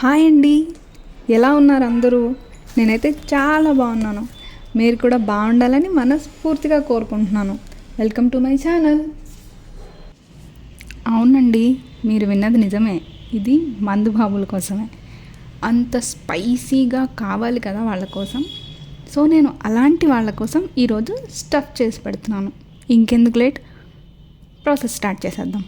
Hi అండి, ఎలా ఉన్నారు అందరూ? నేనైతే చాలా బాగున్నాను. మీరు కూడా బాగుండాలని మనస్ఫూర్తిగా కోరుకుంటున్నాను. Welcome to my channel. అవునండి, మీరు విన్నది నిజమే. ఇది మందు బాబుల కోసమే. అంత స్పైసీగా కావాలి కదా వాళ్ళ కోసం. సో నేను అలాంటి వాళ్ళ కోసం ఈరోజు స్టఫ్ చేసి పెడుతున్నాను. ఇంకెందుకు లేట్, ప్రాసెస్ స్టార్ట్ చేసేద్దాం.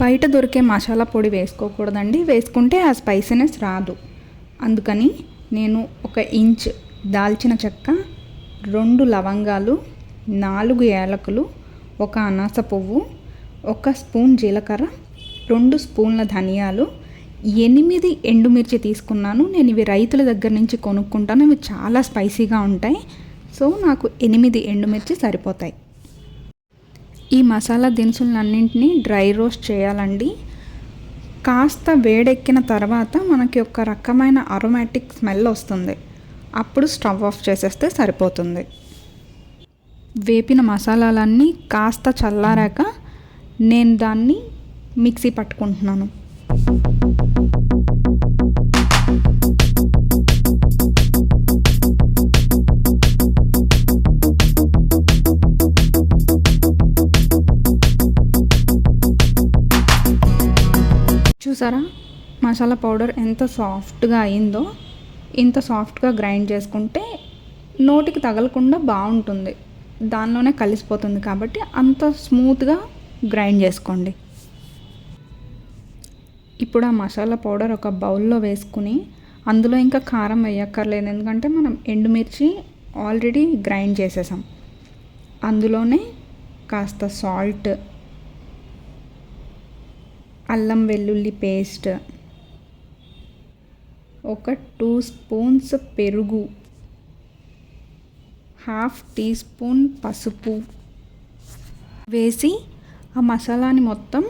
బయట దొరికే మసాలా పొడి వేసుకోకూడదండి. వేసుకుంటే ఆ స్పైసీనెస్ రాదు. అందుకని నేను 1 ఇంచ్ దాల్చిన చెక్క, 2 లవంగాలు, 4 యాలకులు, 1 అనాస పువ్వు, 1 స్పూన్ జీలకర్ర, 2 స్పూన్ల ధనియాలు, 8 ఎండుమిర్చి తీసుకున్నాను. నేను ఇవి రైతుల దగ్గర నుంచి కొనుక్కుంటాను. ఇవి చాలా స్పైసీగా ఉంటాయి. సో నాకు 8 ఎండుమిర్చి సరిపోతాయి. ఈ మసాలా దినుసులన్నింటినీ డ్రై రోస్ట్ చేయాలండి. కాస్త వేడెక్కిన తర్వాత మనకి ఒక రకమైన అరోమాటిక్ స్మెల్ వస్తుంది. అప్పుడు స్టవ్ ఆఫ్ చేసేస్తే సరిపోతుంది. వేపిన మసాలాలన్నీ కాస్త చల్లారాక నేను దాన్ని మిక్సీ పట్టుకుంటున్నాను. చూసారా మసాలా పౌడర్ ఎంత సాఫ్ట్గా అయిందో? ఇంత సాఫ్ట్గా గ్రైండ్ చేసుకుంటే నోటికి తగలకుండా బాగుంటుంది. దానిలోనే కలిసిపోతుంది కాబట్టి అంత స్మూత్గా గ్రైండ్ చేసుకోండి. ఇప్పుడు ఆ మసాలా పౌడర్ ఒక బౌల్లో వేసుకుని అందులో ఇంకా కారం వేయక్కర్లేదు. ఎందుకంటే మనం ఎండుమిర్చి ఆల్రెడీ గ్రైండ్ చేసేసాం. అందులోనే కాస్త సాల్ట్, అల్లం వెల్లుల్లి పేస్ట్, 1 2 స్పూన్స్ పెరుగు, 1/2 టీ స్పూన్ పసుపు వేసి ఆ మసాలాని మొత్తం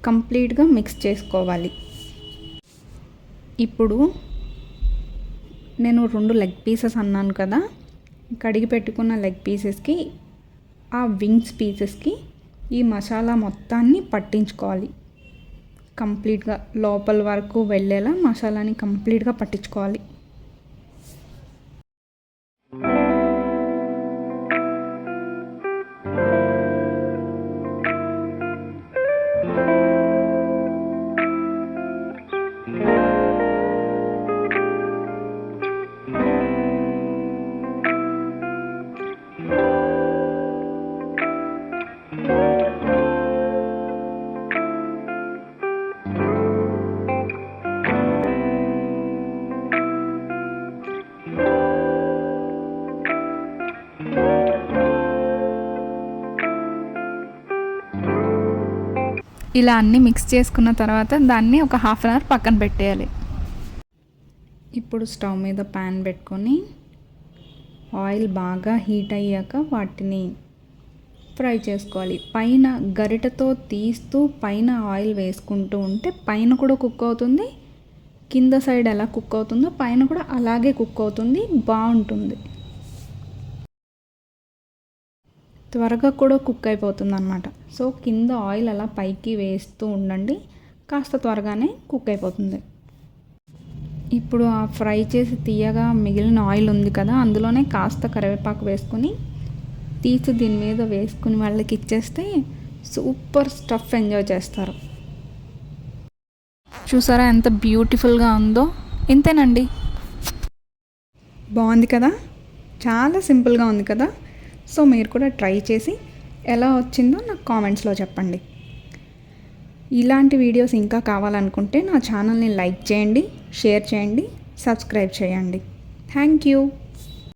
కంప్లీట్గా మిక్స్ చేసుకోవాలి. ఇప్పుడు నేను 2 లెగ్ పీసెస్ అన్నాను కదా, కడిగి పెట్టుకున్న లెగ్ పీసెస్కి, ఆ వింగ్స్ పీసెస్కి ఈ మసాలా మొత్తాన్ని పట్టించుకోవాలి. కంప్లీట్గా లోపల వరకు వెళ్ళేలా మసాలాని కంప్లీట్గా పట్టించుకోవాలి. ఇలా అన్నీ మిక్స్ చేసుకున్న తర్వాత దాన్ని ఒక 1/2 అవర్ పక్కన పెట్టేయాలి. ఇప్పుడు స్టవ్ మీద ప్యాన్ పెట్టుకొని ఆయిల్ బాగా హీట్ అయ్యాక వాటిని ఫ్రై చేసుకోవాలి. పైన గరిటతో తీస్తూ పైన ఆయిల్ వేసుకుంటూ ఉంటే పైన కూడా కుక్ అవుతుంది, కింద సైడ్ ఎలా కుక్ అవుతుందో పైన కూడా అలాగే కుక్ అవుతుంది, బాగుంటుంది. త్వరగా కూడా కుక్ అయిపోతుంది అన్నమాట. సో కింద ఆయిల్ అలా పైకి వేస్తూ ఉండండి, కాస్త త్వరగానే కుక్ అయిపోతుంది. ఇప్పుడు ఆ ఫ్రై చేసి తీయగా మిగిలిన ఆయిల్ ఉంది కదా, అందులోనే కాస్త కరివేపాకు వేసుకొని తీసి దీని మీద వేసుకుని వాళ్ళకి ఇచ్చేస్తే సూపర్ స్టఫ్ ఎంజాయ్ చేస్తారు. చూసారా ఎంత బ్యూటిఫుల్గా ఉందో? ఇంతేనండి. బాగుంది కదా, చాలా సింపుల్గా ఉంది కదా. సో మీరు కూడా ట్రై చేసి ఎలా వచ్చిందో నాకు కామెంట్స్లో చెప్పండి. ఇలాంటి వీడియోస్ ఇంకా కావాలనుకుంటే నా ఛానల్ని లైక్ చేయండి, షేర్ చేయండి, సబ్స్క్రైబ్ చేయండి. Thank you.